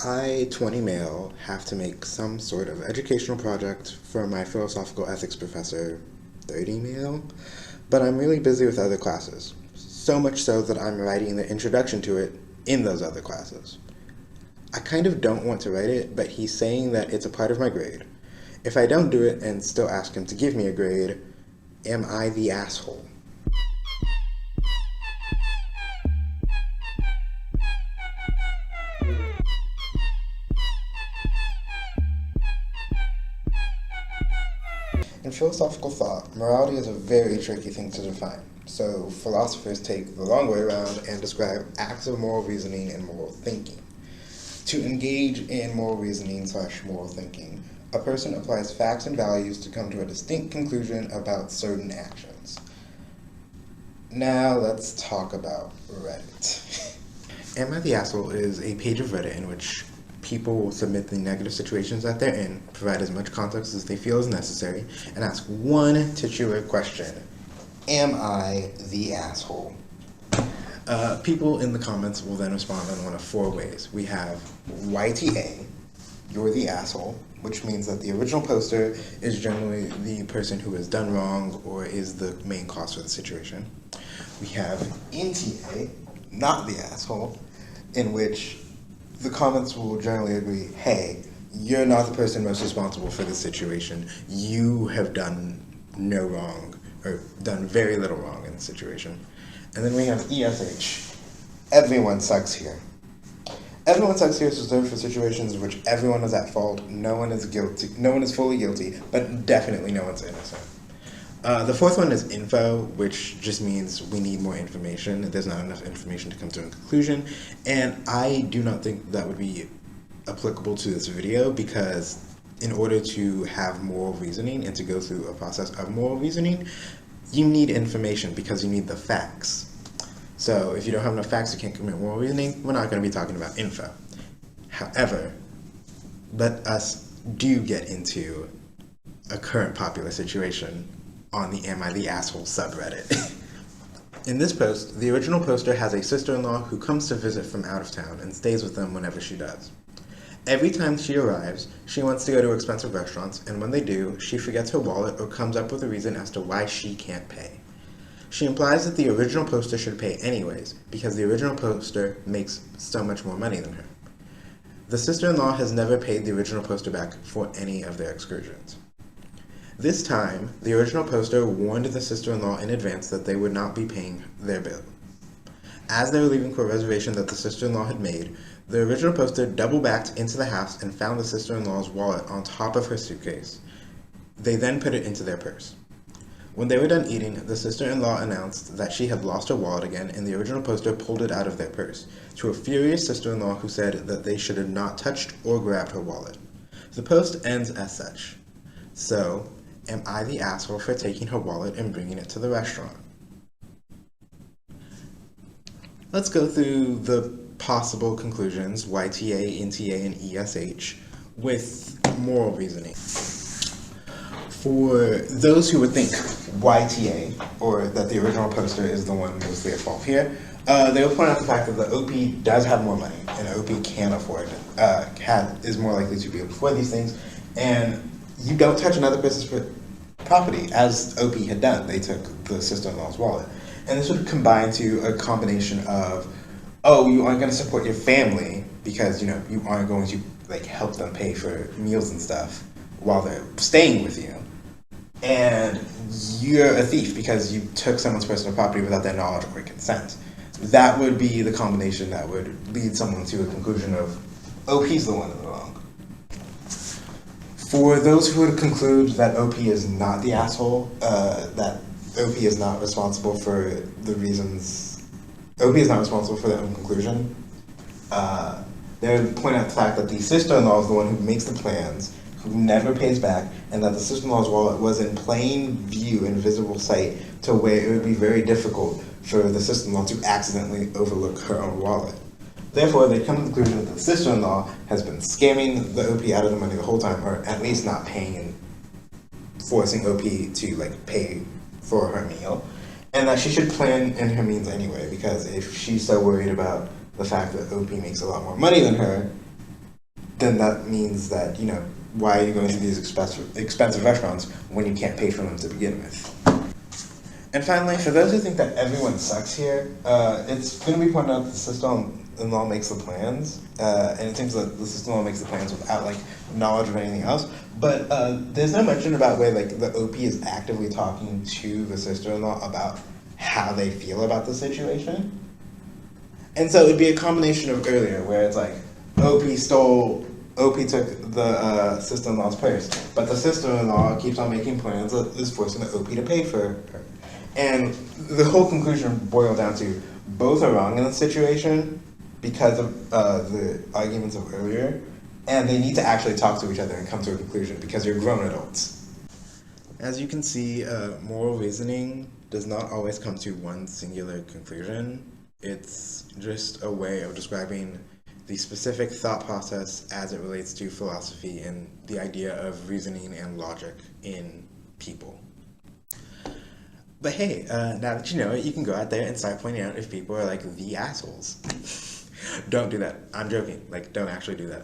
I, 20 male, have to make some sort of educational project for my philosophical ethics professor, 30 male, but I'm really busy with other classes. So much so that I'm writing the introduction to it in those other classes. I kind of don't want to write it, but he's saying that it's a part of my grade. If I don't do it and still ask him to give me a grade, am I the asshole? In philosophical thought, morality is a very tricky thing to define. So philosophers take the long way around and describe acts of moral reasoning and moral thinking. To engage in moral reasoning / moral thinking, a person applies facts and values to come to a distinct conclusion about certain actions. Now let's talk about Reddit. Am I the Asshole is a page of Reddit in which people will submit the negative situations that they're in, provide as much context as they feel is necessary, and ask one titular question: am I the asshole? People in the comments will then respond in one of 4 ways. We have YTA, you're the asshole, which means that the original poster is generally the person who has done wrong or is the main cause for the situation. We have NTA, not the asshole, in which the comments will generally agree, hey, you're not the person most responsible for this situation. You have done no wrong, or done very little wrong in the situation. And then we have ESH, everyone sucks here. Everyone sucks here is reserved for situations in which everyone is at fault, no one is guilty, no one is fully guilty, but definitely no one's innocent. The 4th one is info, which just means we need more information. There's not enough information to come to a conclusion, and I do not think that would be applicable to this video, because in order to have moral reasoning and to go through a process of moral reasoning, you need information because you need the facts. So if you don't have enough facts, you can't commit moral reasoning. We're not going to be talking about info. However, let us do get into a current popular situation on the Am I the Asshole subreddit. In this post, the original poster has a sister-in-law who comes to visit from out of town and stays with them whenever she does. Every time she arrives, she wants to go to expensive restaurants, and when they do, she forgets her wallet or comes up with a reason as to why she can't pay. She implies that the original poster should pay anyways, because the original poster makes so much more money than her. The sister-in-law has never paid the original poster back for any of their excursions. This time, the original poster warned the sister-in-law in advance that they would not be paying their bill. As they were leaving for a reservation that the sister-in-law had made, the original poster double-backed into the house and found the sister-in-law's wallet on top of her suitcase. They then put it into their purse. When they were done eating, the sister-in-law announced that she had lost her wallet again, and the original poster pulled it out of their purse, to a furious sister-in-law who said that they should have not touched or grabbed her wallet. The post ends as such. So, am I the asshole for taking her wallet and bringing it to the restaurant? Let's go through the possible conclusions, YTA, NTA, and ESH, with moral reasoning. For those who would think YTA, or that the original poster is the one mostly at fault here, they will point out the fact that the OP does have more money, and OP can afford, is more likely to be able to afford these things, and you don't touch another person's property, as OP had done. They took the sister-in-law's wallet. And this would combine to a combination of, oh, you aren't going to support your family because, you aren't going to, help them pay for meals and stuff while they're staying with you. And you're a thief because you took someone's personal property without their knowledge or consent. That would be the combination that would lead someone to a conclusion of, OP's the one in the wrong. For those who would conclude that OP is not the asshole, that OP is not responsible for the reasons, OP is not responsible for their own conclusion, they would point out the fact that the sister-in-law is the one who makes the plans, who never pays back, and that the sister-in-law's wallet was in plain view and visible sight to where it would be very difficult for the sister-in-law to accidentally overlook her own wallet. Therefore, they come to the conclusion that the sister-in-law has been scamming the OP out of the money the whole time, or at least not paying and forcing OP to pay for her meal, and that she should plan in her means anyway, because if she's so worried about the fact that OP makes a lot more money than her, then that means that, why are you going to these expensive restaurants when you can't pay for them to begin with? And finally, for those who think that everyone sucks here, it's going to be pointed out that the sister-in-law makes the plans, and it seems that the sister-in-law makes the plans without knowledge of anything else. But there's no mention about where the OP is actively talking to the sister-in-law about how they feel about the situation. And so it'd be a combination of earlier, where it's OP took the sister-in-law's purse, but the sister-in-law keeps on making plans that is forcing the OP to pay for her. And the whole conclusion boiled down to both are wrong in the situation because of the arguments of earlier, and they need to actually talk to each other and come to a conclusion because you're grown adults. As you can see, moral reasoning does not always come to one singular conclusion. It's just a way of describing the specific thought process as it relates to philosophy and the idea of reasoning and logic in people. But hey, now that you know it, you can go out there and start pointing out if people are the assholes. Don't do that. I'm joking. Don't actually do that.